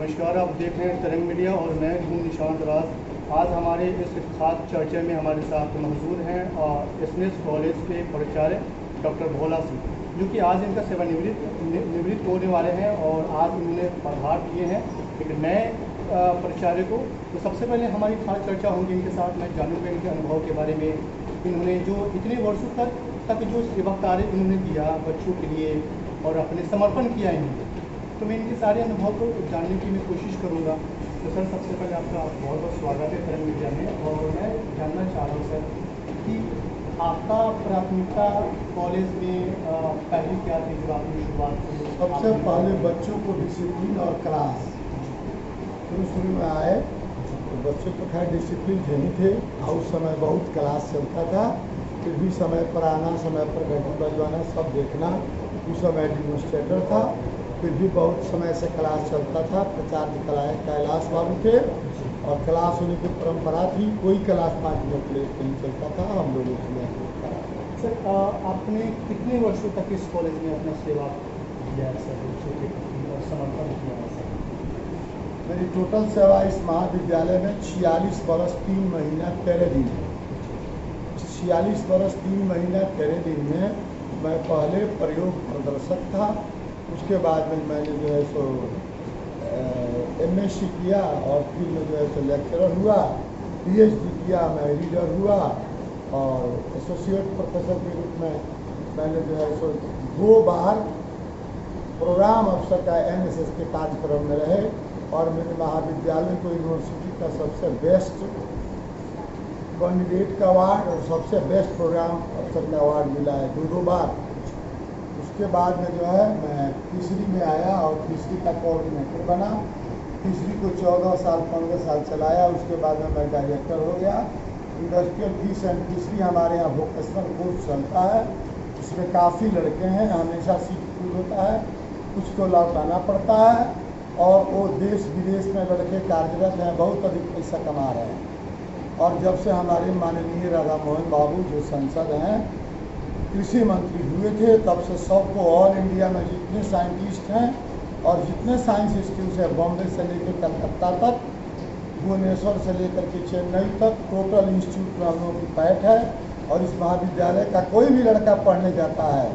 नमस्कार, आप देख रहे हैं तरंग मीडिया और मैं हूं निशांत राज। आज हमारे इस खास चर्चा में हमारे साथ मौजूद हैं एसएनएस कॉलेज के प्राचार्य डॉक्टर भोला सिंह, जो कि आज इनका सेवानिवृत्त होने वाले हैं और आज उन्होंने पदभार लिए हैं एक नए प्राचार्य को। तो सबसे पहले हमारी खास चर्चा होगी इनके साथ। मैं जानूँगा इनके अनुभव के बारे में, इन्होंने जो इतने वर्षों तक जो सेवा कार्य इन्होंने दिया बच्चों के लिए और अपने समर्पण किया इन्होंने, तो मैं इनके सारे अनुभव को जानने की मैं कोशिश करूंगा। तो सर, सबसे पहले आपका बहुत बहुत स्वागत है तरंग मीडिया में। और मैं जानना चाह रहा हूँ सर कि आपका प्राथमिकता कॉलेज में पहले क्या थी जब आपने शुरुआत की? सबसे पहले बच्चों को डिसिप्लिन और क्लास शुरू में आए तो बच्चों को खैर डिसिप्लिन नहीं थे और उस समय बहुत क्लास चलता था, फिर भी समय पर आना, समय पर घंटी बजवाना, सब देखना। उस समय एडमिनिस्ट्रेटर था, फिर भी बहुत समय से क्लास चलता था। प्राचार्य कैलाश बाबू थे और क्लास होने की परंपरा थी। कोई क्लास 5 मिनट के लिए नहीं चलता था, हम लोगों के। सर, आपने कितने वर्षों तक इस कॉलेज में अपना सेवा दिया है सर, बच्चों के प्रति और समर्पण किया है सर? मेरी टोटल सेवा इस महाविद्यालय में 46 बरस 3 महीना 13 दिन। 46 बरस 3 महीना 13 दिन में मैं पहले प्रयोग प्रदर्शक था। उसके बाद में मैंने जो है सो MSc किया और फिर मैं जो है सो लेक्चरर हुआ, PhD किया, मैं रीडर हुआ और एसोसिएट प्रोफेसर के रूप में मैंने जो है सो 2 बार प्रोग्राम अफसर का NSS के कार्यक्रम में रहे और मेरे महाविद्यालय को यूनिवर्सिटी का सबसे बेस्ट कैंडिडेट का अवार्ड और सबसे बेस्ट प्रोग्राम अफसर का अवार्ड मिला है 2 बार। उसके बाद में जो है मैं तीसरी में आया और तीसरी का कोऑर्डिनेटर बना। तीसरी को 14 साल 15 साल चलाया। उसके बाद में मैं डायरेक्टर हो गया। इंडस्ट्रियल फीस एंड तीसरी हमारे यहाँ वोकेशनल कोर्स चलता है, इसमें काफ़ी लड़के हैं, हमेशा सीट फुल होता है, कुछ को लौटाना पड़ता है और वो देश विदेश में लड़के कार्यरत हैं, बहुत अधिक पैसा कमा रहे हैं। और जब से हमारे माननीय राधा मोहन बाबू जो सांसद हैं, कृषि मंत्री हुए थे, तब से सबको ऑल इंडिया में जितने साइंटिस्ट हैं और जितने साइंस इंस्टीट्यूट है, बॉम्बे से लेकर कलकत्ता तक, भुवनेश्वर से लेकर के चेन्नई तक, टोटल इंस्टीट्यूट में हम लोगों की पैठ है। और इस महाविद्यालय का कोई भी लड़का पढ़ने जाता है,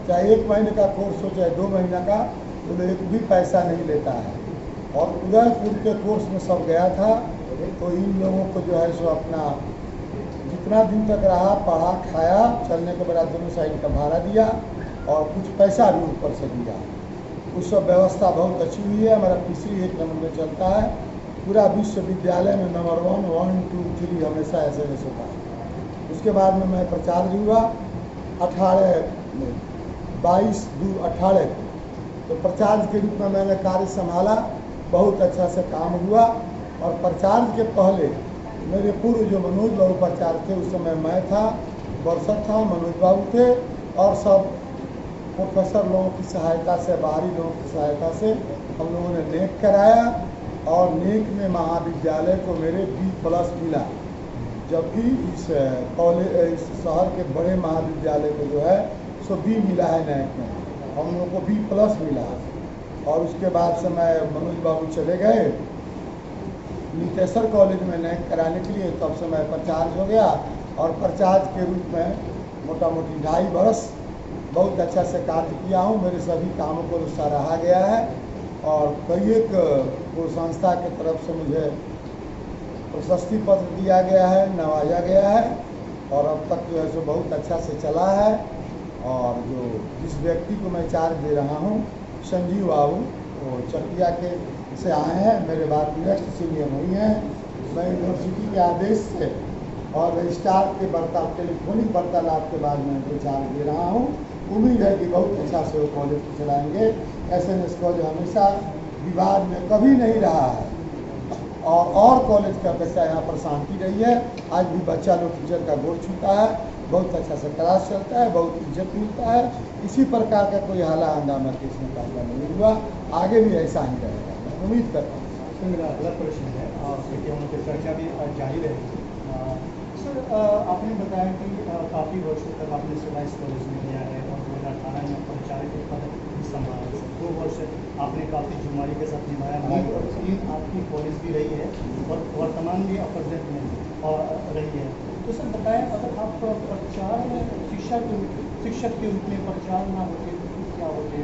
चाहे 1 महीने का कोर्स हो चाहे 2 महीना का, तो एक भी पैसा नहीं लेता है। और उदयपुर के कोर्स में सब गया था, तो इन लोगों को जो है सो अपना जितना दिन तक रहा, पढ़ा, खाया, चलने के बाद दोनों साइड का भाड़ा दिया और कुछ पैसा भी ऊपर से दिया। उस सब व्यवस्था बहुत अच्छी हुई है। हमारा तीसरी 1 नंबर में चलता है। पूरा विश्वविद्यालय में नंबर 1, 1, 2, 3 हमेशा SMS होता है। उसके बाद में मैं प्राचार्य हुआ 22/2/18 को। तो प्राचार्य के रूप में मैंने कार्य संभाला, बहुत अच्छा से काम हुआ। और प्राचार्य के पहले मेरे पूर्व जो मनोज बाबू प्राचार्य थे, उस समय मैं था, बरसत था, मनोज बाबू थे और सब प्रोफेसर लोगों की सहायता से, बाहरी लोगों की सहायता से हम लोगों ने नेक कराया और नेक में महाविद्यालय को मेरे B+ मिला। जबकि इस कॉलेज, इस शहर के बड़े महाविद्यालय को जो है सो B मिला है नेक में, हम लोगों को B+ मिला। और उसके बाद से मैं मनोज बाबू चले गए नीतेश्वर कॉलेज में नैक कराने के लिए, तब से मैं प्राचार्य हो गया। और प्राचार्य के रूप में मोटा मोटी 2.5 वर्ष बहुत अच्छा से कार्य किया हूँ। मेरे सभी कामों को सराहा गया है और कई एक को संस्था की तरफ से मुझे प्रशस्ति पत्र दिया गया है, नवाजा गया है और अब तक जो है सो बहुत अच्छा से चला है। और जो जिस व्यक्ति को मैं चार्ज दे रहा हूँ, संजीव बाबू, वो चकिया के से आए हैं, मेरे बाद नेक्स्ट सीनियर नहीं है। मैं यूनिवर्सिटी के आदेश से और रजिस्ट्रार के टेलीफोनिक वार्तालाप के बाद मैं उनको चार्ज दे रहा हूँ। उम्मीद है कि बहुत अच्छा से वो कॉलेज को चलाएंगे। SNS कॉलेज हमेशा विवाद में कभी नहीं रहा है और कॉलेज की अपेक्षा यहाँ पर शांति रही है। आज भी बच्चा लोग टीचर का गोड़ छूता है, बहुत अच्छा से क्लास चलता है, बहुत इज्जत मिलता है। इसी प्रकार का कोई हाला हंगामा किस मुकाबला नहीं हुआ, आगे भी ऐसा ही रहेगा, मैं उम्मीद करता हूँ। तो मेरा अगला प्रश्न है, क्योंकि हम लोग चर्चा भी जारी रहेगी। सर, आपने बताया कि काफ़ी वर्षों तक आपने सेवा इस कॉलेज में दिया है और 2018 में प्राचार्य के पद भी संभाला। 2 वर्ष आपने काफ़ी जिम्मेदारी के साथ निभाया। बेहतरीन आपकी कॉलेज भी रही है और वर्तमान भी आप प्रेजेंट में रही है। तो सर बताएं, अगर आप प्रचार में शिक्षक के रूप में प्रचार ना होते तो फिर क्या होते?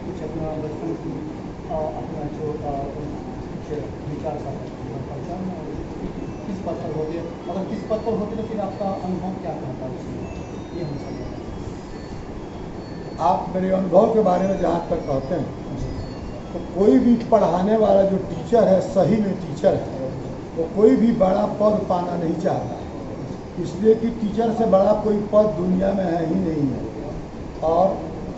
कुछ अपना बचपन की अपना जो कुछ विचार था प्रचार ना होते तो किस पद पर होते? अगर किस पद पर होते तो फिर आपका अनुभव क्या कहता उसमें, ये हम समझ। आप मेरे अनुभव के बारे में जहाँ तक कहते हैं तो कोई भी पढ़ाने वाला जो टीचर है, सही में टीचर है, वो कोई भी बड़ा पद पाना नहीं चाहता, इसलिए कि टीचर से बड़ा कोई पद दुनिया में है ही नहीं है। और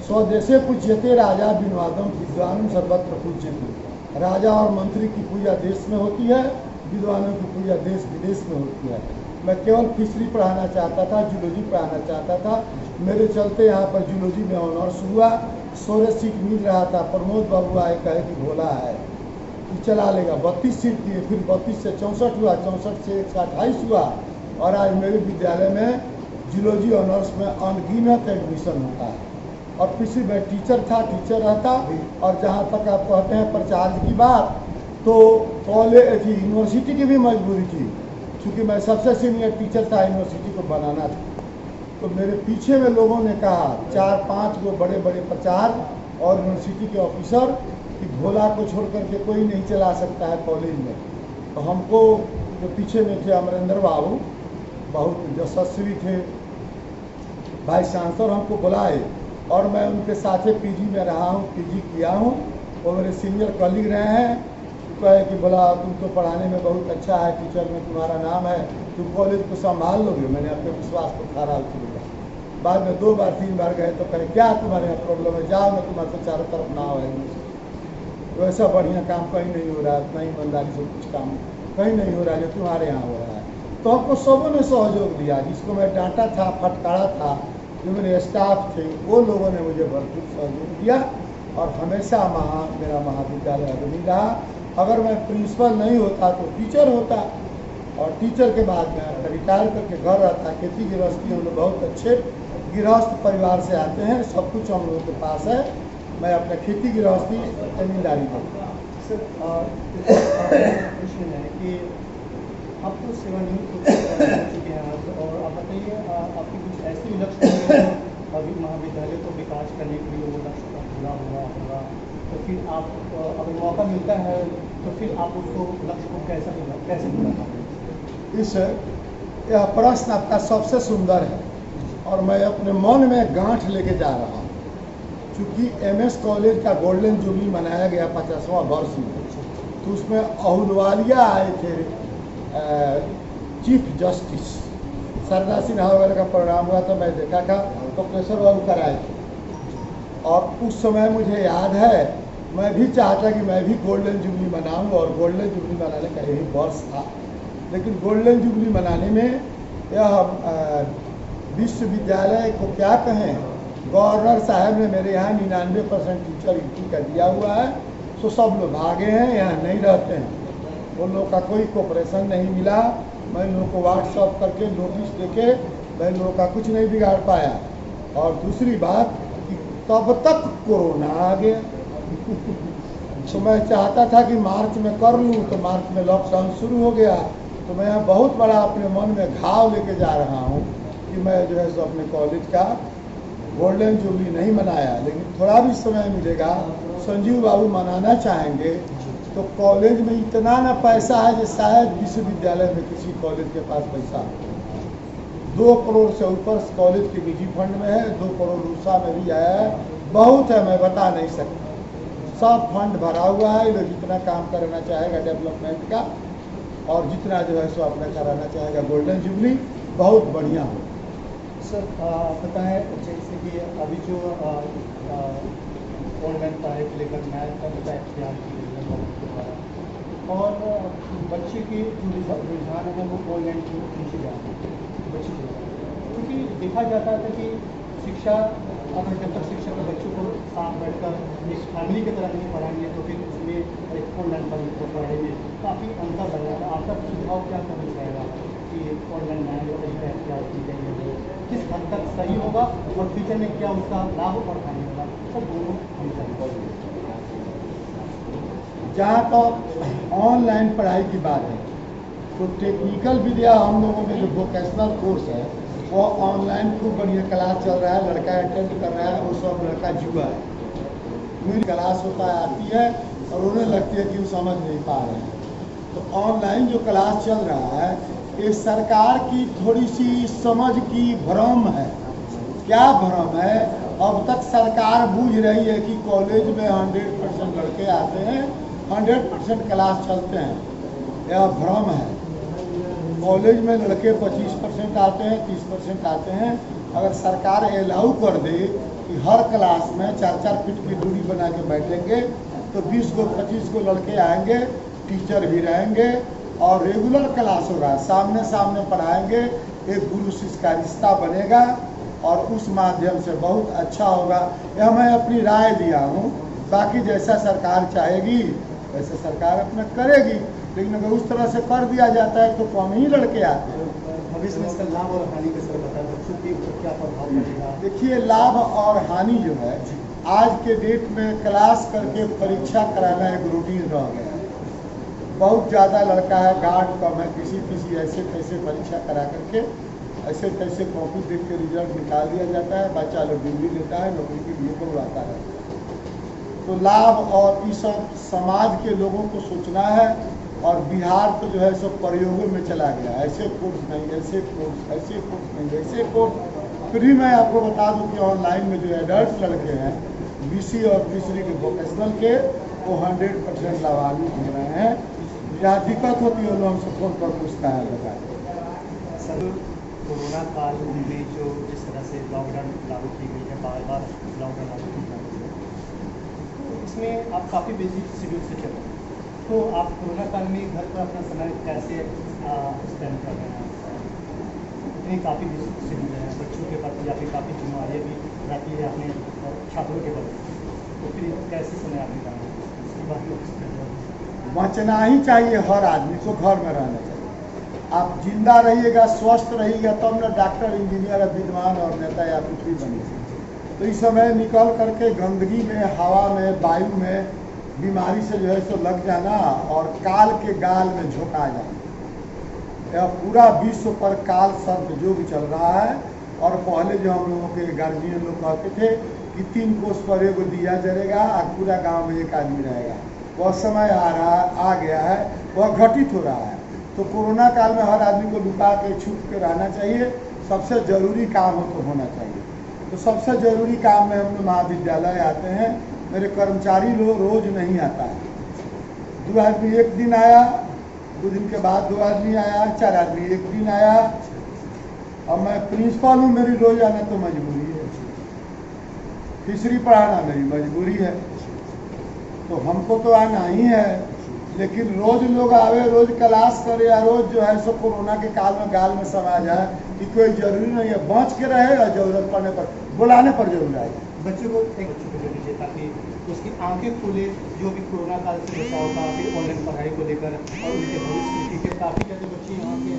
स्वदेशे पूज्यते राजा विद्वानम विद्वानम सर्वत्र पूज्यते। राजा और मंत्री की पूजा देश में होती है, विद्वानों की पूजा देश विदेश में होती है। मैं केवल फिशरी पढ़ाना चाहता था, जूलॉजी पढ़ाना चाहता था, मेरे चलते यहाँ पर जूलॉजी में ऑनर्स हुआ। 16 सीट मिल रहा था, प्रमोद बाबू आए कहे कि भोला है कि चला लेगा, 32 सीट दिए, फिर 32 से 64 हुआ, 64 से 128 हुआ, और आज मेरे विद्यालय में जूलॉजी ऑनर्स में अनगिनत एडमिशन होता है। और फिशरी में टीचर था, टीचर रहता। और जहाँ तक आप कहते हैं प्रचार की बात, तो कॉलेज यूनिवर्सिटी की भी मजबूरी थी, क्योंकि मैं सबसे सीनियर टीचर था, यूनिवर्सिटी को बनाना था। तो मेरे पीछे में लोगों ने कहा, 4-5 गो बड़े बड़े प्रचार और यूनिवर्सिटी के ऑफिसर, कि भोला को छोड़ करके कोई नहीं चला सकता है कॉलेज में। तो हमको जो पीछे में थे अमरेंद्र बाबू, बहुत यशस्वी थे, वाइस चांसलर, हमको बुलाए और मैं उनके साथ पीजी में रहा हूँ, पीजी किया हूँ। वो मेरे सीनियर कलीग रहे हैं। कहे कि बोला तुम तो पढ़ाने में बहुत अच्छा है, टीचर में तुम्हारा नाम है, तुम कॉलेज को संभाल लोगे। मैंने अपने विश्वास को खरा उतरूंगा। बाद में 2 बार 3 बार गए तो कहे क्या तुम्हारे यहाँ प्रॉब्लम है, जाओ, मैं तुम्हारे चारों तरफ ना हो। तो ऐसा बढ़िया काम कहीं नहीं हो रहा है, इतना ईमानदारी से कुछ काम कहीं नहीं हो रहा है जो तुम्हारे यहाँ हो रहा है। तो हमको सबों ने सहयोग दिया, जिसको मैं डांटा था, फटकारा था, जो मेरे स्टाफ थे, वो लोगों ने मुझे भरपूर सहयोग दिया और हमेशा मेरा महाविद्यालय अग्रणी रहा। अगर मैं प्रिंसिपल नहीं होता तो टीचर होता, और टीचर के बाद में रिटायर करके घर रहता। खेती गृहस्थी, हम लोग बहुत अच्छे गृहस्थ परिवार से आते हैं, सब कुछ हम लोगों के पास है। मैं अपना खेती गृहस्थी जमींदारी करता हूँ। सर प्रश्न है कि आप तो सेवानिवृत्त हो चुके हैं, और आप बताइए आपकी कुछ ऐसी लक्ष्य हैं अभी महाविद्यालय को विकास करने के लिए, वो लक्ष्य पूरा हुआ होगा, तो फिर आप अगर मौका मिलता है तो फिर आप उसको लक्ष्य को कैसे पूरा करेंगे? यह प्रश्न आपका सबसे सुंदर है और मैं अपने मन में गांठ लेके जा रहा हूँ। चूँकि MS कॉलेज का गोल्डन जुबली मनाया गया 50वां वर्ष में, तो उसमें अहलुवालिया आए थे, चीफ जस्टिस सरदा सिन्हा वगैरह का प्रोग्राम हुआ तो मैं देखा था, प्रोफेसर बाबू कराए थे। और उस समय मुझे याद है, मैं भी चाहता कि मैं भी गोल्डन जुबली मनाऊं, और गोल्डन जुबली मनाने का यही वर्ष था। लेकिन गोल्डन जुबली मनाने में यह विश्वविद्यालय को क्या कहें, गवर्नर साहब ने मेरे यहाँ 99% टीचर ड्यूटी का दिया हुआ है, तो सब लोग भागे हैं, यहाँ नहीं रहते हैं। उन लोगों का कोई कोऑपरेशन नहीं मिला। मैं लोगों को व्हाट्सअप करके नोटिस देके मैं लोगों का कुछ नहीं बिगाड़ पाया। और दूसरी बात कि तब तक कोरोना आ गया तो मैं चाहता था कि मार्च में कर लूँ, तो मार्च में लॉकडाउन शुरू हो गया। तो मैं यहाँ बहुत बड़ा अपने मन में घाव लेके जा रहा हूँ कि मैं जो है सो अपने कॉलेज का गोल्डन जुबली नहीं मनाया। लेकिन थोड़ा भी समय मिलेगा, संजीव बाबू मनाना चाहेंगे, तो कॉलेज में इतना ना पैसा है कि शायद विश्वविद्यालय में किसी कॉलेज के पास पैसा 2 करोड़ से ऊपर कॉलेज के निजी फंड में है, 2 करोड़ रूसा में भी आया है, बहुत है, मैं बता नहीं सकता। सब फंड भरा हुआ है, लोग जितना काम कराना चाहेगा डेवलपमेंट का, और जितना जो है सो अपना कराना चाहेगा गोल्डन जुबली, बहुत बढ़िया हो। सर बताएं, जैसे कि अभी जो ऑनलाइन पढ़ाई को लेकर मैथ का बता एक्सप्लेन किया, और बच्चे की जो रुझान है वो ऑनलाइन की पीछे जाते हैं बच्चे, क्योंकि देखा जाता था कि शिक्षा अगर जब तक शिक्षक बच्चों को साथ बैठकर एक फैमिली की तरह नहीं पढ़ाएंगे तो फिर उसमें एक ऑनलाइन पढ़ाई में काफ़ी अंतर लग रहा है। आपका सुझाव क्या करना चाहेगा कि ऑनलाइन तरीका इख्तियार की गई है, किस हद तक सही होगा और फ्यूचर में क्या उसका लाभ और हानि होगा, सब दोनों हम जहाँ तक ऑनलाइन पढ़ाई की बात है तो टेक्निकल विद्या हम लोगों में जो वोकेशनल कोर्स है वो ऑनलाइन खूब बढ़िया क्लास चल रहा है, लड़का अटेंड कर रहा है, वो सब लड़का जुआ है। मेरी क्लास होता है आती है और उन्हें लगती है कि वो समझ नहीं पा रहे हैं। तो ऑनलाइन जो क्लास चल रहा है ये सरकार की थोड़ी सी समझ की भ्रम है। क्या भ्रम है? अब तक सरकार बूझ रही है कि कॉलेज में 100% लड़के आते हैं, 100% क्लास चलते हैं, यह भ्रम है। कॉलेज में लड़के 25% आते हैं, 30% आते हैं। अगर सरकार अलाउ कर दे कि हर क्लास में 4-4 फीट की दूरी बना के बैठेंगे तो 20 को 25 को लड़के आएंगे, टीचर भी रहेंगे और रेगुलर क्लास होगा, सामने सामने पढ़ाएंगे, एक गुरु शिष्य का रिश्ता बनेगा और उस माध्यम से बहुत अच्छा होगा। यह मैं अपनी राय दिया हूँ। बाकी जैसा सरकार चाहेगी वैसे सरकार अपना करेगी, लेकिन अगर उस तरह से कर दिया जाता है तो कम ही लड़के आते हैं। भविष्य में इसका लाभ और हानि के सर बताएं, बच्चों के ऊपर क्या प्रभाव पड़ेगा? देखिए, लाभ और हानि जो है आज के डेट में क्लास करके परीक्षा कराना एक रूटीन रह गया है। बहुत ज़्यादा लड़का है, गार्ड कम है, किसी ऐसे तैसे परीक्षा करा करके ऐसे तैसे कॉपी देख के रिजल्ट निकाल दिया जाता है, बच्चा लोग डिग्री लेता है, नौकरी के लिए करवाता है। तो लाभ और इस सब समाज के लोगों को सोचना है। और बिहार तो जो है सब प्रयोगों में चला गया, ऐसे कोर्स नहीं, ऐसे कोर्स, ऐसे कोर्स नहीं, ऐसे कोर्स। फिर भी मैं आपको बता दूं कि ऑनलाइन में जो एडल्ट लड़के हैं BC और तीसरी के वोकेशनल के वो 100% लाभान्वित हो रहे हैं। जहाँ दिक्कत होती है लोग हमसे फोन पर पूछता है बताए। सर, कोरोना काल में जो जिस तरह से लॉकडाउन लागू की गई है, बार बार लॉकडाउन लागू की जा रही है, तो इसमें आप काफ़ी बिजी शेड्यूल से चल रहे हैं, तो आप कोरोना काल में घर पर अपना समय कैसे स्पेंड कर रहे हैं? इतनी काफ़ी बिजी शेड्यूल है, बच्चों के प्रति या फिर काफ़ी जिम्मेदारियाँ भी रहती है अपने छात्रों के प्रति, तो फिर कैसे समय आप निकालें? इसकी बात में बचना ही चाहिए, हर आदमी को घर में रहना चाहिए। आप जिंदा रहिएगा, स्वस्थ रहिएगा तब न डॉक्टर, इंजीनियर, विद्वान और नेता या कुछ भी बनेगा। तो इस समय निकल करके गंदगी में, हवा में, वायु में बीमारी से जो है सो लग जाना और काल के गाल में झोंका जाना। यह पूरा विश्व पर काल सर्प युग चल रहा है। और पहले जो हम लोगों के गार्जियन लोग कहते थे कि 3 कोस पर एगो दिया जलेगा और पूरा गांव में एक आदमी रहेगा, वह समय आ गया है, वह घटित हो रहा है। तो कोरोना काल में हर आदमी को लुका के छुप के रहना चाहिए। सबसे ज़रूरी काम हो तो होना चाहिए। तो सबसे ज़रूरी काम में हम लोग महाविद्यालय आते हैं। मेरे कर्मचारी लोग रोज नहीं आता है, 2 आदमी एक दिन आया, 2 दिन के बाद 2 आदमी आया, 4 आदमी एक दिन आया। अब मैं प्रिंसिपल हूँ, मेरी रोज आना तो मजबूरी है, तीसरी पढ़ाना मेरी मजबूरी है, तो हमको तो आना ही है। लेकिन रोज लोग आवे, रोज क्लास करे या रोज जो है सो कोरोना के काल में गाल में समा जाए कि कोई जरूरी नहीं है, बच के रहे और जरूरत पड़ने पर बुलाने पर जरूर आए। बच्चों को दे दीजिए ताकि उसकी आंखें खुले, जो भी कोरोना काल से बचाव का, फिर ऑनलाइन पढ़ाई को लेकर और उनके भविष्य की चीज़ें। काफ़ी ज़्यादा बच्चे यहाँ के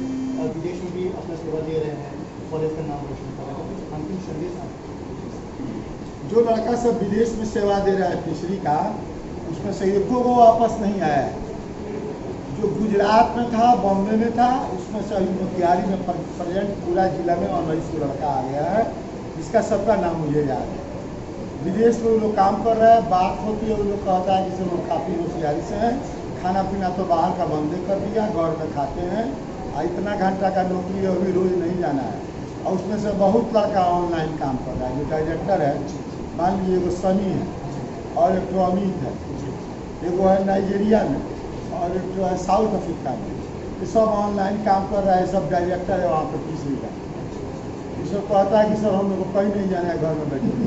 विदेश में भी अपना सेवा दे रहे हैं, कॉलेज का नाम रोशन कर रहे हैं, तो अंतिम संदेश आप। जो लड़का सब विदेश में सेवा दे रहा है तीसरी का, उसमें से एको वो वापस नहीं आया है। जो गुजरात में था, बॉम्बे में था, उसमें से अभी मोतिहारी में प्रेजेंट पूरा जिला में 19 लड़का आ गया है, जिसका सबका नाम मुझे याद है। विदेश में वो लोग काम कर रहे हैं, बात होती है, वो लोग कहता है कि सब लोग काफ़ी होशियारी से हैं, खाना पीना तो बाहर का बंदे कर दिया, घर में खाते हैं, इतना घंटा का नौकरी है, अभी रोज़ नहीं जाना है। और उसमें से बहुत लड़का ऑनलाइन काम कर रहा है। जो डायरेक्टर है, मान लीजिए एगो सनी है और एक तो अमित है, एगो है नाइजीरिया में और एक तो है साउथ अफ्रीका में। ये सब ऑनलाइन काम कर रहा है, सब डायरेक्टर है वहाँ पर तीसरी का। ये सब कहता है कि सर हम लोग को कहीं नहीं जाना है, घर में बैठे है।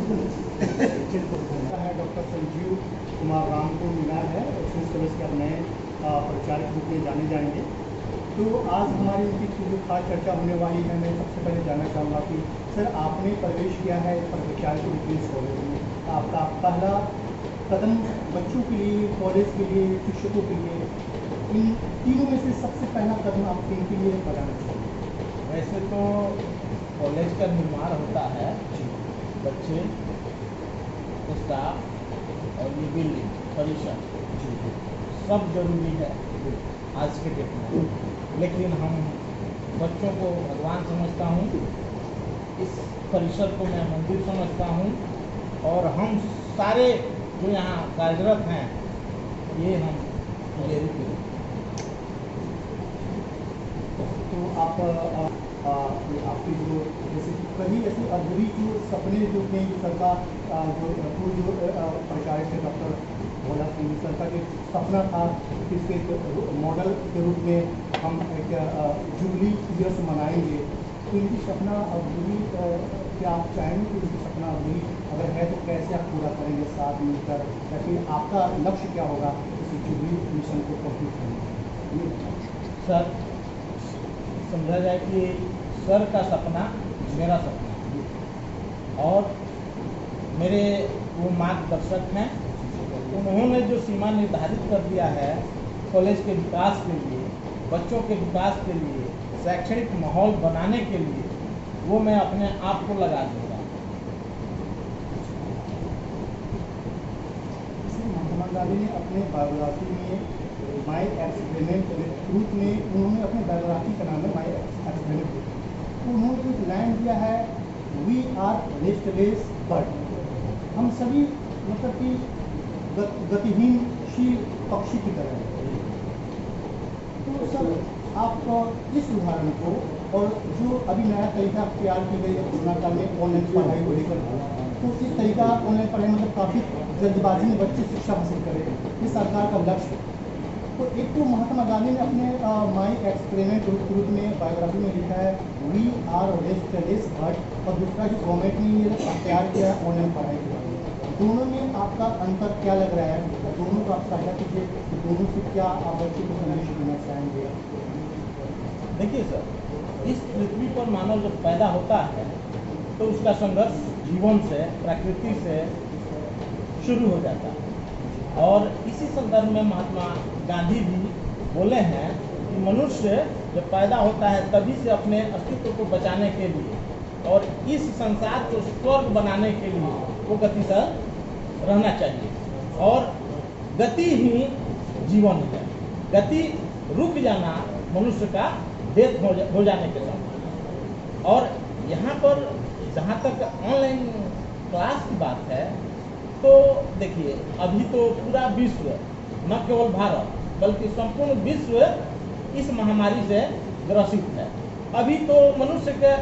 डॉक्टर संजीव कुमार राम को मीनार है, उस तरह से अब नए प्रचारक रूप में जाने जाएंगे। तो आज हमारी उनकी जो खास चर्चा होने वाली है, मैं सबसे पहले जानना चाहूँगा कि सर आपने प्रवेश किया है प्रचारक के रूप में इस कॉलेज में, आपका पहला कदम बच्चों के लिए, कॉलेज के लिए, शिक्षकों के लिए, इन तीनों में से सबसे पहला कदम आप इनके लिए बढ़ाना चाहिए? वैसे तो कॉलेज का निर्माण होता है, बच्चे, स्टाफ और ये बिल्डिंग परिसर, सब जरूरी है आज के डेट में, लेकिन हम बच्चों को भगवान समझता हूँ, इस परिसर को मैं मंदिर समझता हूँ, और हम सारे जो यहाँ कार्यरत हैं ये हम पुजारी के रूप तो आपकी जो जैसे कहीं ऐसे अधूरी जो सपने जो थे सरकार जो प्रचार थे डॉक्टर भोला सिंह सर का जो सपना था कि इसके एक मॉडल के रूप में हम एक जुबली ईयर्स मनाएंगे, तो इनकी सपना अधूरी क्या आप चाहेंगे कि इनकी सपना अधूरी अगर है तो कैसे आप पूरा करेंगे साथ मिलकर, या फिर आपका लक्ष्य क्या होगा इस जुबली मिशन को कंप्लीट करने का? सर, समझा जाए कि सर का सपना मेरा सपना, और मेरे वो मार्गदर्शक हैं, उन्होंने जो सीमा निर्धारित कर दिया है कॉलेज के विकास के लिए, बच्चों के विकास के लिए, शैक्षणिक माहौल बनाने के लिए, वो मैं अपने आप को लगा दूंगा। महात्मा गांधी ने अपने बायोग्राफी में माई एक्सपेरिमेंट ट्रूथ में उन्होंने अपने बायोग्राफी का नाम है माई एक्सपेरिमेंट, तो उन्होंने एक लाइन दिया है, वी आर रेस्टलेस बर्ड, हम सभी मतलब कि गतिहीन शील पक्षी की तरह है। तो सर आप इस उदाहरण को और जो अभी नया तरीका तैयार की गई है कोरोना काल में ऑनलाइन पढ़ाई को लेकर, तो इस तरीका ऑनलाइन पढ़ाई मतलब काफ़ी जल्दबाजी में बच्चे शिक्षा हासिल करें, ये सरकार का लक्ष्य है। तो एक तो महात्मा गांधी ने अपने माई एक्सपेरिमेंट रूप में बायोग्राफी में लिखा है वी आर रेस्टलेस बर्ड, और दूसरा जो गवर्नमेंट ने ये तैयार किया है ऑनलाइन पढ़ाई के बारे में, दोनों में आपका अंतर क्या लग रहा है? दोनों को आप साझा कीजिए, तो दोनों से क्या आप बच्चे को संदेश देना चाहेंगे? देखिए सर, इस पृथ्वी पर मानव जब पैदा होता है तो उसका संघर्ष जीवन से, प्रकृति से शुरू हो जाता है, और इसी संदर्भ में महात्मा गांधी भी बोले हैं कि मनुष्य जब पैदा होता है तभी से अपने अस्तित्व को बचाने के लिए और इस संसार को स्वर्ग बनाने के लिए वो गतिशील रहना चाहिए, और गति ही जीवन है। गति रुक जाना मनुष्य का डेथ हो जाने के समान। और यहाँ पर जहाँ तक ऑनलाइन क्लास की बात है, तो देखिए अभी तो पूरा विश्व, न केवल भारत बल्कि संपूर्ण विश्व इस महामारी से ग्रसित है। अभी तो मनुष्य के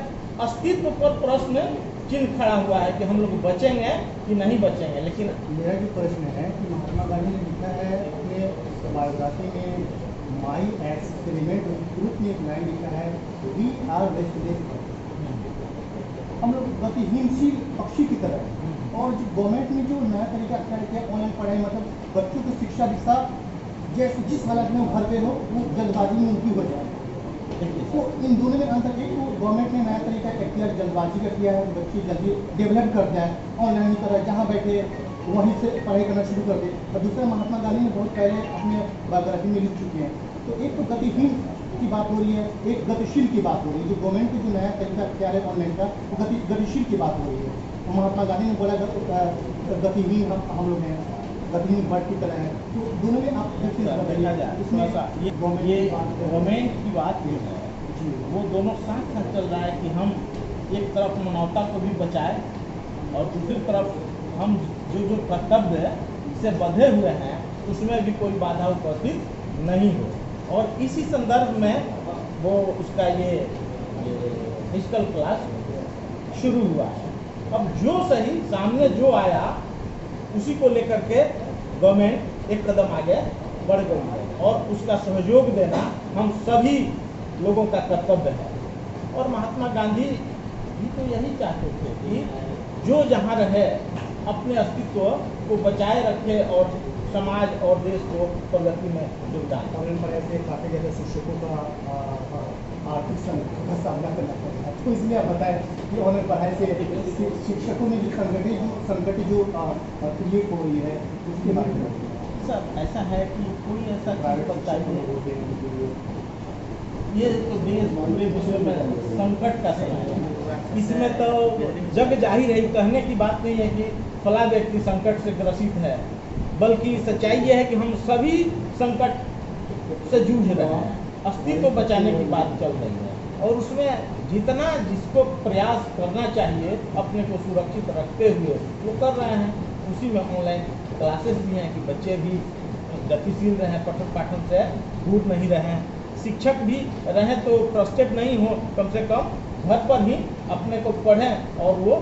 अस्तित्व पर प्रश्न चिन्ह खड़ा हुआ है कि हम लोग बचेंगे कि नहीं बचेंगे। लेकिन मेरा जो प्रश्न है कि महात्मा गांधी ने लिखा है अपने बायोग्राफी में माई एक्सपेरिमेंट ग्रुप में एक लाइन लिखा है वी आर रेस्टलेस, हम लोग गतिहीन शील पक्षी की तरह है। और जो गवर्नमेंट ने जो नया तरीका अख्तियार किया ऑनलाइन पढ़ाई, मतलब बच्चों की शिक्षा दीक्षा जैसे जिस हालत में भर पे हो वो जल्दबाजी में उनकी हो जाए। तो इन दोनों में अंतर एक तो गवर्नमेंट ने नया तरीका अख्तियार जल्दबाजी का किया है, बच्चे जल्दी डेवलप कर जाए ऑनलाइन की तरह, जहाँ बैठे वहीं से पढ़ाई करना शुरू कर दे। और दूसरा महात्मा गांधी ने बहुत पहले अपने बायोग्राफी में लिख चुके हैं। तो एक तो गतिहीन की बात हो रही है, एक गतिशील की बात हो रही है। जो गवर्नमेंट की जो नया तरीका अख्तियार है ऑनलाइन का, वो गतिशील की बात हो रही है। तो महात्मा गांधी ने बोला गतिहीन हम लोग हैं, गतिहीन बर्ड की तरह है। तो दोनों में आप देखा जाए ये गवर्नमेंट की बात जो है जी, वो दोनों साथ साथ चल रहा है कि हम एक तरफ मानवता को भी बचाए और दूसरी तरफ हम जो कर्तव्य से बंधे हुए हैं उसमें भी कोई बाधा उपस्थित नहीं हो। और इसी संदर्भ में वो उसका ये फिजिकल क्लास शुरू हुआ है। अब जो सही सामने जो आया उसी को लेकर के गवर्नमेंट एक कदम आगे बढ़ गई है, और उसका सहयोग देना हम सभी लोगों का कर्तव्य है। और महात्मा गांधी भी तो यही चाहते थे कि जो जहाँ रहे अपने अस्तित्व को बचाए रखे और समाज और देश को प्रगति में योगदान। ऑनलाइन पढ़ाई से काफ़ी ज़्यादा शिक्षकों का आर्थिक संकट का सामना करना पड़ता है, तो इसलिए आप बताएं कि ऑनलाइन पढ़ाई से शिक्षकों में जो संकट जो क्रिएट हो रही है उसके बारे में सर ऐसा है कि कोई ऐसा ये तो देश पूरे विश्व में संकट का समय है। इसमें तो जग जाहिर है, कहने की बात नहीं है कि फला व्यक्ति संकट से ग्रसित है। बल्कि सच्चाई ये है कि हम सभी संकट से जूझ रहे हैं। अस्तित्व बचाने की बात चल रही है और उसमें जितना जिसको प्रयास करना चाहिए अपने को सुरक्षित रखते हुए वो कर रहे हैं। उसी में ऑनलाइन क्लासेस भी हैं कि बच्चे भी गतिशील रहें, पठन पाठन से दूर नहीं रहें, शिक्षक भी रहें तो फ्रस्ट्रेट नहीं हो, कम से कम घर पर ही अपने को पढ़ें और वो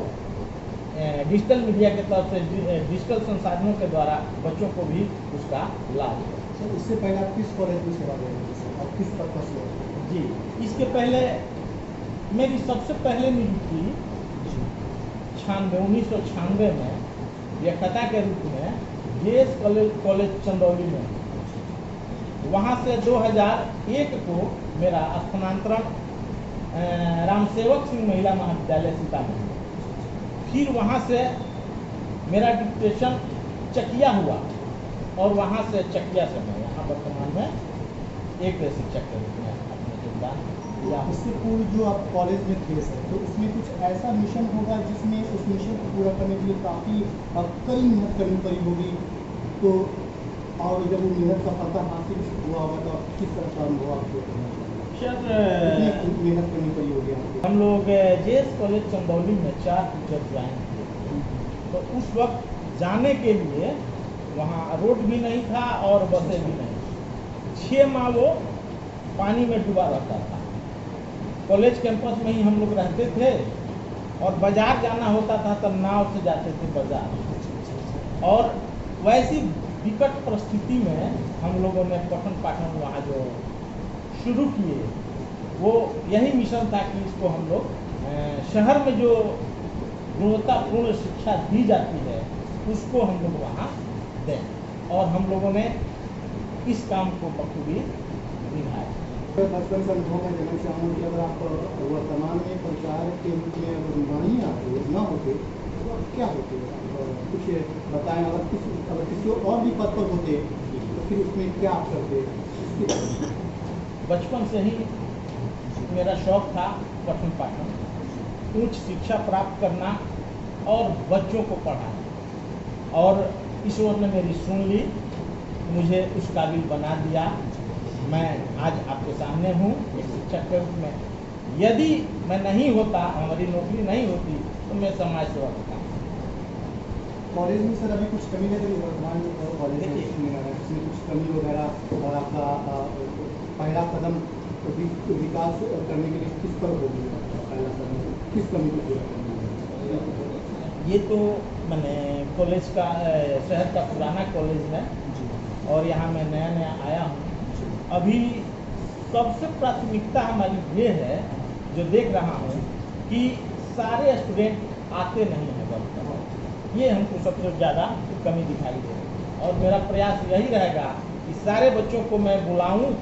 डिजिटल मीडिया के तरफ से डिजिटल संसाधनों के द्वारा बच्चों को भी उसका लाभ हो। सर इससे पहले आप किस कॉलेज में सेवा दे रहे थे और किस पर्पज से? जी, इसके पहले मेरी सबसे पहले नियुक्ति 1996 में व्याख्याता के रूप में जेएस कॉलेज चंदौली में। वहाँ से 2001 को मेरा स्थानांतरण रामसेवक सिंह महिला महाविद्यालय सीतामढ़ी। फिर वहाँ से मेरा डिप्टेशन चकिया हुआ और वहाँ से चकिया से मैं यहाँ वर्तमान में एक शिक्षक के रूप में अपने योगदान दिया। इससे पूर्व जो आप कॉलेज में थे सर, तो उसमें कुछ ऐसा मिशन होगा जिसमें उस मिशन को पूरा करने के लिए काफ़ी कड़ी मेहनत करनी पड़ी होगी, तो और जब वो मेहनत का फल हासिल हुआ होगा तो आप किस तरह का अनुभव आपको मेहनत करनी पड़ी होगी आपको? हम लोग जेएस कॉलेज चंदौली में 4 टीचर ज्वाइन किए, तो उस वक्त जाने के लिए वहाँ रोड भी नहीं था और बसें भी नहीं। 6 माह वो पानी में डूबा रहता था। कॉलेज कैंपस में ही हम लोग रहते थे और बाजार जाना होता था तो नाव से जाते थे बाजार। और वैसी विकट परिस्थिति में हम लोगों ने पठन पाठन वहाँ जो शुरू किए, वो यही मिशन था कि इसको हम लोग शहर में जो गुणवत्तापूर्ण शिक्षा दी जाती है उसको हम लोग वहाँ दें, और हम लोगों ने इस काम को बखूबी निभाया। बचपन से अनुभव में देना चाहूँगा कि अगर आप वर्तमान में प्रचार के रूप में अगर नहीं आते न होते तो क्या होते? कुछ बताएं। अगर किसी और भी पद पर होते तो फिर उसमें क्या आप करते? बचपन से ही मेरा शौक था पठन पाठन, उच्च शिक्षा प्राप्त करना और बच्चों को पढ़ाना, और ईश्वर ने मेरी सुन ली, मुझे उस काबिल बना दिया। मैं आज आपके सामने हूँ एक शिक्षक के रूप में। यदि मैं नहीं होता, हमारी नौकरी नहीं होती, तो मैं समाज सेवा करता। कॉलेज में सर अभी कुछ कमी है वर्तमान कॉलेज में कुछ कमी वगैरह, और आपका पहला कदम विकास करने के लिए किस पर होगी? पहला कदम किस कमी को पूरा करना? ये तो मैंने कॉलेज का शहर का पुराना कॉलेज है और यहाँ मैं नया आया हूँ। अभी सबसे प्राथमिकता हमारी ये है, जो देख रहा हूँ कि सारे स्टूडेंट आते नहीं हैं वर्तमान, ये हमको सबसे ज़्यादा कमी दिखाई दे रही है। और मेरा प्रयास यही रहेगा कि सारे बच्चों को मैं बुलाऊं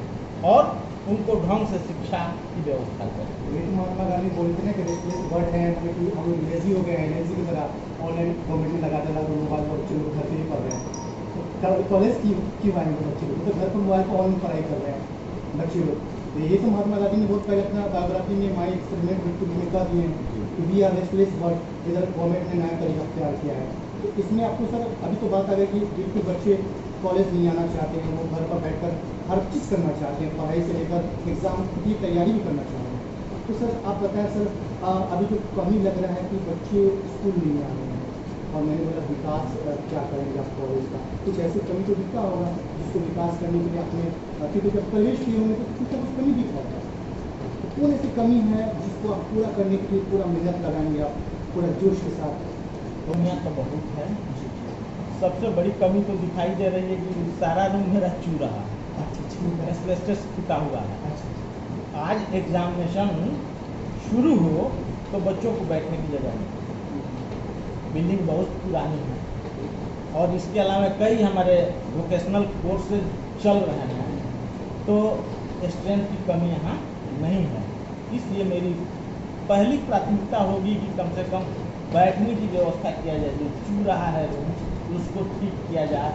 और उनको ढंग से शिक्षा की व्यवस्था करें। महात्मा गांधी बोलते हैं कि रेस्टलेस वर्ड है, मतलब कि हम लोग लेजी हो गए हैं, लेजी की तरह ऑनलाइन गवर्नमेंट में लगाते मोबाइल पर बच्चे लोग घर से ही पढ़ रहे हैं। तो कॉलेज की बारे में बच्चे लोग तो घर पर मोबाइल पर ऑनलाइन पढ़ाई कर रहे हैं बच्चे लोग। तो ये तो महात्मा गांधी ने बहुत पहले अपना बायोग्राफी में माई एक्सपेरिमेंट में कह दिए हैं कि वी आर रेस्टलेस वर्ड, इधर गवर्नमेंट ने नया तरीका अख्तियार किया है। तो इसमें आपको सर अभी तो बात आ गई कि बिल्कुल बच्चे कॉलेज नहीं आना चाहते हैं, वो घर पर बैठकर हर चीज़ करना चाहते हैं, पढ़ाई से लेकर एग्ज़ाम की तैयारी भी करना चाहते हैं। तो सर आप बताएं सर, अभी जो कमी लग रहा है कि बच्चे स्कूल नहीं आ रहे हैं, और मैंने बोला विकास क्या करेंगे आप कॉलेज का? कुछ ऐसी कमी तो दिखता होगा जिसको विकास करने के लिए आपने, क्योंकि जब प्रवेश किए होंगे तो कुछ ना कुछ कमी दिख रहा है। तो कौन ऐसी कमी है जिसको आप पूरा करने के लिए पूरा मेहनत लगाएंगे आप पूरा जोश के साथ? दुनिया तो बहुत है, सबसे बड़ी कमी तो दिखाई दे रही है कि सारा रूम मेरा चू रहा है, एस्बेस्टस फूटा हुआ है। आज एग्जामिनेशन शुरू हो तो बच्चों को बैठने की जगह नहीं, बिल्डिंग बहुत पुरानी है, और इसके अलावा कई हमारे वोकेशनल कोर्सेज चल रहे हैं, तो स्ट्रेंथ की कमी यहाँ नहीं है। इसलिए मेरी पहली प्राथमिकता होगी कि कम से कम बैठने की व्यवस्था किया जाए। जो चू रहा है रूम, उसको ठीक किया जाए।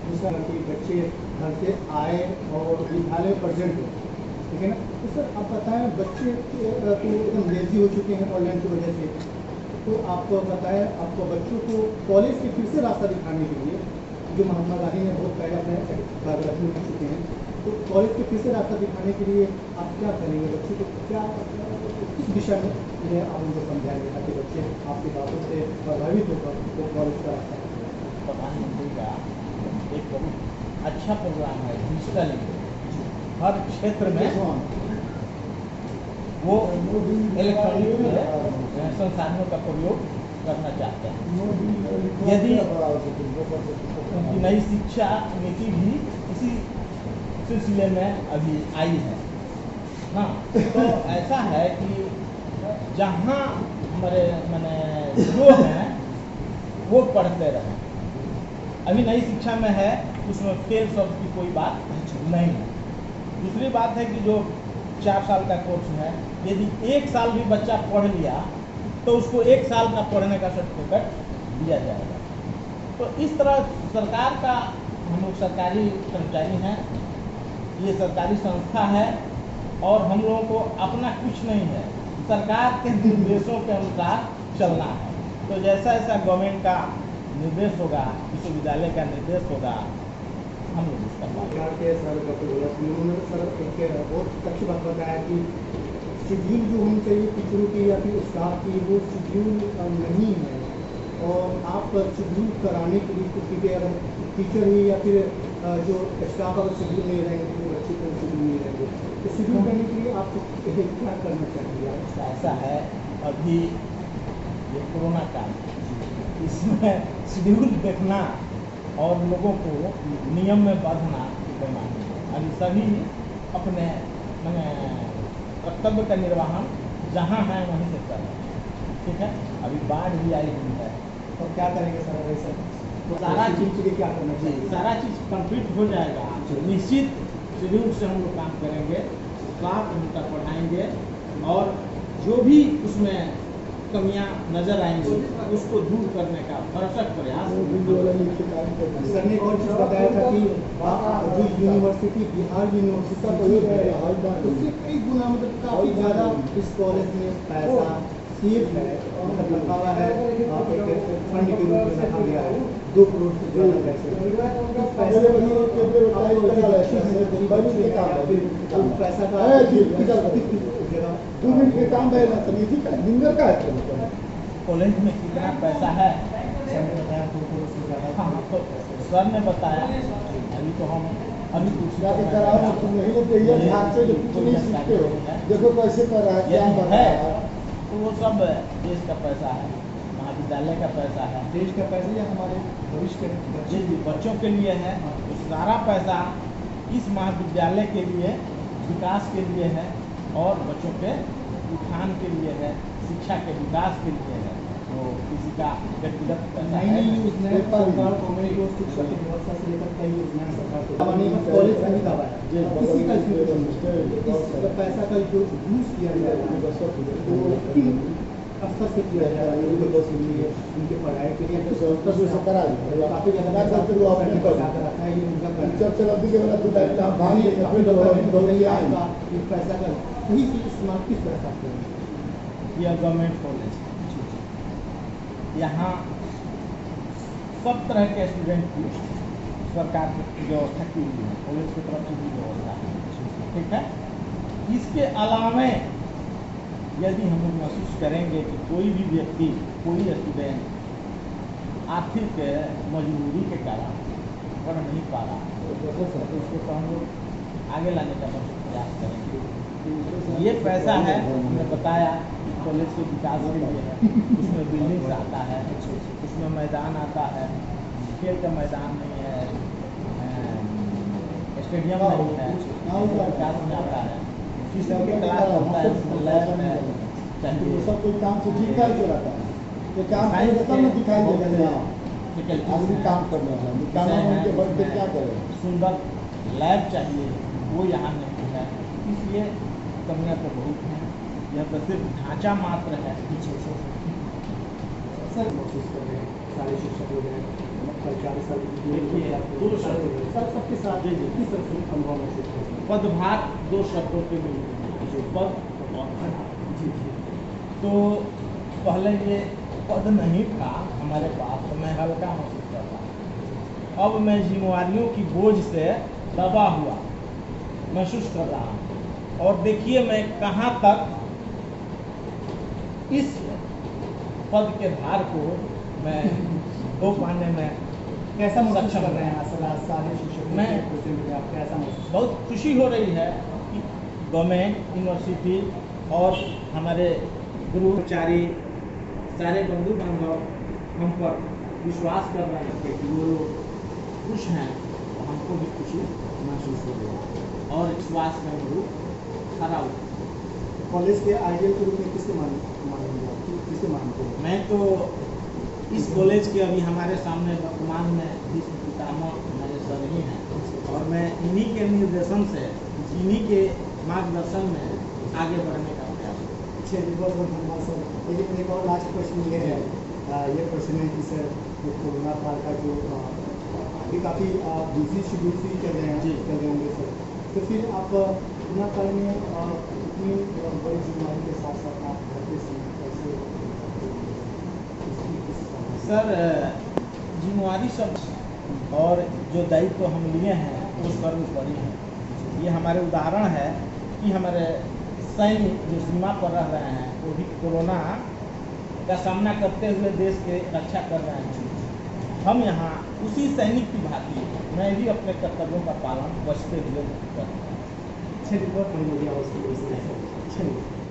दूसरा कि बच्चे घर से आए और विद्यालय प्रेजेंट हो, ठीक है ना? तो सर आप बताएं, बच्चे तो एकदम लेजी हो चुके हैं ऑनलाइन की वजह से, तो आपको बताया, आपको बच्चों को कॉलेज के फिर से रास्ता दिखाने के लिए, जो महात्मा गांधी ने बहुत पहले अपने बायोग्राफी में लिख चुके हैं, तो कॉलेज के फिर से रास्ता दिखाने के लिए आप क्या करेंगे? बच्चों को क्या, किस दिशा में आप उनको समझाएंगे ताकि बच्चे आपकी बातों से प्रभावित होकर वो कॉलेज का रास्ता? प्रधानमंत्री का एक बहुत अच्छा प्रोग्राम है डिजिटल इंडिया। हर क्षेत्र में वो इलेक्ट्रॉनिक संसाधनों का प्रयोग करना चाहते हैं। यदि उनकी नई शिक्षा नीति भी इसी सिलसिले में अभी आई है। हाँ, तो ऐसा है कि जहाँ हमारे माने जो हैं वो पढ़ते रहें। अभी नई शिक्षा में है, उसमें फेल शब्द की कोई बात नहीं है। दूसरी बात है कि जो 4 साल का कोर्स है, यदि 1 साल भी बच्चा पढ़ लिया तो उसको 1 साल का पढ़ने का सर्टिफिकेट दिया जाएगा। तो इस तरह सरकार का, हम लोग सरकारी कर्मचारी हैं, ये सरकारी संस्था है और हम लोगों को अपना कुछ नहीं है, सरकार के निर्देशों के अनुसार चलना है। तो जैसा जैसा गवर्नमेंट का निर्देश होगा, विश्वविद्यालय का निर्देश होगा, हम लोग उसका सरकार के सर डॉक्टर भोला सिंह, उन्होंने सर एक बहुत अच्छी बात बताया कि शेड्यूल जो होनी चाहिए टीचरों की या फिर स्टाफ की, वो शेड्यूल नहीं है। और आप शेड्यूल कराने के लिए, क्योंकि अगर टीचर ही या फिर जो स्टाफ अगर शेड्यूल नहीं रहेंगे तो बच्चे को शेड्यूल नहीं रहेंगे, तो शेड्यूल करने के लिए आप क्या करना चाहिए? ऐसा है, अभी ये कोरोना काल, इसमें शेड्यूल देखना और लोगों को नियम में बांधना बेमानी है। अभी सभी अपने मैंने कर्तव्य का निर्वहन जहाँ है वहीं से कर रहे हैं। ठीक है, अभी बाढ़ भी आई हुई है, तो क्या करेंगे सर? वैसे तो सारा चीज़ के लिए क्या करना चाहिए? सारा चीज़ कंप्लीट हो जाएगा। निश्चित शेड्यूल से हम लोग काम करेंगे, स्टाफ उनका पढ़ाएंगे और जो भी उसमें कमियां नजर आएंगी उसको दूर करने का भरसक प्रयास। सर ने और चीज़ बताया था कि जो यूनिवर्सिटी, बिहार यूनिवर्सिटी है, उससे कई गुना मतलब काफ़ी ज़्यादा इस कॉलेज में पैसा सेव है, मतलब रखा हुआ है, एक फंड के रूप में रखा गया है 2 करोड़ से ज़्यादा पैसे। तो पैसे पैसा का 2 मिनट के काम है ना, समिति का निंगर का है। कॉलेज में कितना पैसा है सर ने बताया 2 करोड़ से ज़्यादा। हाँ, तो सर ने बताया। अभी तो हम अभी कुछ क्या कहता है, तुम नहीं लेते ये ध्यान से कुछ नहीं सीखते हो, देखो कैसे कर रहा है, क्या कर रहा है। तो वो सब देश का पैसा है, महाविद्यालय का पैसा है, देश का पैसा या हमारे भविष्य के बच्चों के लिए है। तो सारा पैसा इस महाविद्यालय के लिए, विकास के लिए है और बच्चों के उत्थान के लिए है, शिक्षा के विकास के लिए है। तो किसी का व्यक्तिगत पैसा है सरकार कॉलेज शिक्षा की व्यवस्था से लेकर कई योजनाएं सरकार कॉलेज का ही दावा है, किसी का इस पैसा का जो यूज किया जाएगा स्तर से किया जा रहा है, उनके पढ़ाई के लिए काफ़ी ज़्यादा पैसा का सही इस्तेमाल किस तरह का है? यह गवर्नमेंट कॉलेज, यहाँ सब तरह के स्टूडेंट की सरकार की व्यवस्था की हुई है, कॉलेज की तरफ से भी व्यवस्था है। ठीक है, इसके अलावा यदि हम लोग महसूस करेंगे कि कोई भी व्यक्ति, कोई स्टूडेंट आर्थिक मजबूरी के कारण पढ़ नहीं पा रहा तो उसको हम लोग आगे लाने का प्रयास करेंगे। ये पैसा है, हमने बताया कि कॉलेज के विकास के लिए है, उसमें बिल्डिंग्स आता है, उसमें मैदान आता है, खेल का मैदान नहीं है, स्टेडियम नहीं है, विकास में आता है, क्लास होता है, उसमें लैब है, चाहिए सब कोई काम से ठीक ठाक जो रहता है, तो काम तब में दिखाई देगा आदमी काम करना है, काम के बढ़ के क्या करें। सुंदर लैब चाहिए, वो यहाँ नहीं है, इसलिए कमियाँ तो बहुत हैं। यह तो सिर्फ ढांचा मात्र है। सर कोशिश कर रहे हैं सारे शिक्षक लोग हैं, सरकारी सबके साथ किस अनुभव में पदभार 2 शब्दों के मिलते हैं, पद और भार। तो पहले ये पद नहीं था हमारे पास तो मैं हल्का महसूस कर रहा हूँ। अब मैं जिम्मेवारियों की बोझ से दबा हुआ महसूस कर रहा हूँ। और देखिए मैं कहाँ तक इस पद के भार को मैं दो पाने में कैसा महसूस सक्षम कर रहे हैं हूँ। असल सारे शिक्षकों मैं- के प्रेजेंट में आप कैसा महसूस बहुत खुशी हो रही है कि गवर्नमेंट यूनिवर्सिटी और हमारे गुरुचारी सारे बंधु बांधव हम पर विश्वास कर रहे हैं कि वो लोग खुश हैं, तो हमको भी खुशी महसूस हो रही है और विश्वास में अनुरूप खरा उतरा। कॉलेज के आइडियल के रूप में किसे मानेंगे आप? किसे मानते हैं? मैं तो इस कॉलेज के अभी हमारे सामने वर्तमान में भीष्म पितामह हमारे सर ही हैं और मैं इन्हीं के निर्देशन से, इन्हीं के मार्गदर्शन में आगे बढ़ने का प्रयास करूँ। चलिए बहुत बहुत धन्यवाद सर। लेकिन एक और लास्ट क्वेश्चन ये है, ये क्वेश्चन है कि सर जो कोरोना काल का जो अभी काफ़ी बिजी शेड्यूल भी कर रहे हैं, जी। कर रहे होंगे सर, तो फिर आप कोरोना काल में इतनी बड़ी जिम्मेदारी के साथ साथ आप घर के समय कैसे सर जिम्मेवारी सब और जो दायित्व हम लिए हैं वो सर्वोपरि है। ये हमारे उदाहरण है कि हमारे सैनिक जो सीमा पर रह रहे हैं वो भी कोरोना का सामना करते हुए देश के रक्षा कर रहे हैं। हम यहाँ उसी सैनिक की भांति मैं भी अपने कर्तव्यों का पालन बचते हुए करता हूँ। चलिए बहुत बढ़िया उसकी चलिए।